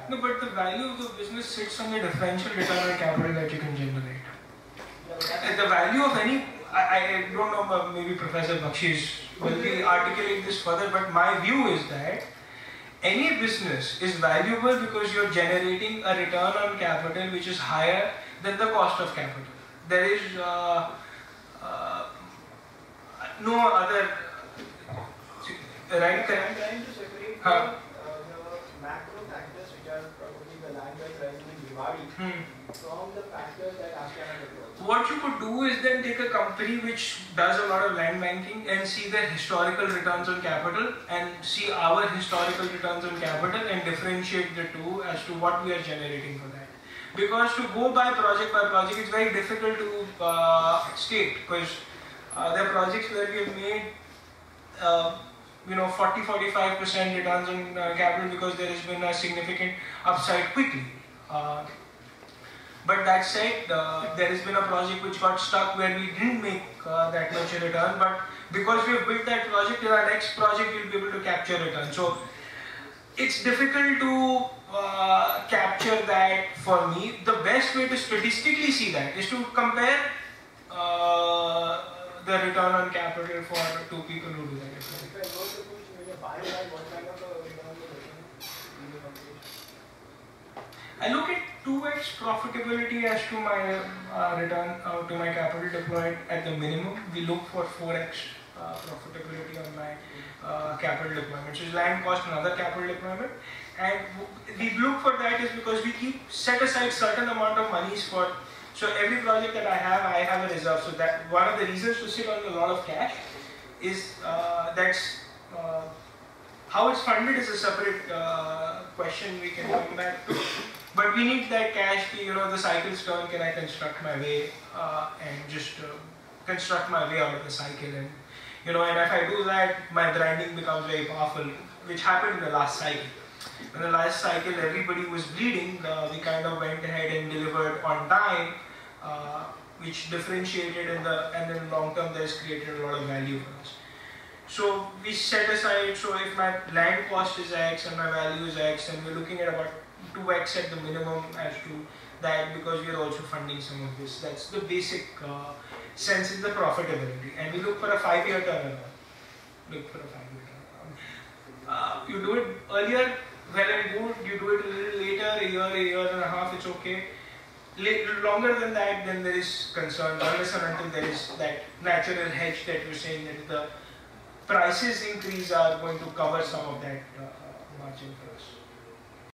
No, but the value of the business sits on the differential return on capital that you can generate. And the value of any, I don't know, maybe Professor Bakshi will be articulating this further, but my view is that any business is valuable because you're generating a return on capital which is higher than the cost of capital. There is no other, right? I'm trying to separate the macro factors which are probably the land price in Bhiwadi from the factors that Ashiana develops. What you could do is then take a company which does a lot of land banking and see their historical returns on capital and see our historical returns on capital and differentiate the two as to what we are generating for that. Because to go by project, it's very difficult to state, because there are projects where we have made 40-45% returns on capital because there has been a significant upside quickly. But that said, there has been a project which got stuck where we didn't make that much a return, but because we have built that project, in our next project we will be able to capture return. So it's difficult to capture that for me. The best way to statistically see that is to compare the return on capital for two people who do that. If I go to push when you buy that, what kind of a return on the company? I look at 2x profitability as to my return to my capital deployed at the minimum. We look for 4x profitability on my capital deployment. So land cost another capital deployment, and we look for that is because we keep set aside certain amount of monies for. So every project that I have a reserve. So that one of the reasons to sit on a lot of cash is that's how it's funded is a separate question we can come back to. But we need that cash. The cycles turn. Can I construct my way and just construct my way out of the cycle? And and if I do that, my branding becomes very powerful, which happened in the last cycle. In the last cycle, everybody was bleeding. We kind of went ahead and delivered on time, which differentiated and then long term that has created a lot of value for us. So we set aside, so if my land cost is X and my value is X, and we're looking at about 2x at the minimum as to that, because we are also funding some of this. That's the basic sense in the profitability. And we look for a 5-year turnaround. You do it earlier, well and good. You do it a little later, a year and a half, it's okay. Longer than that, then there is concern, unless and until there is that natural hedge that you're saying that the prices increase are going to cover some of that margin for us.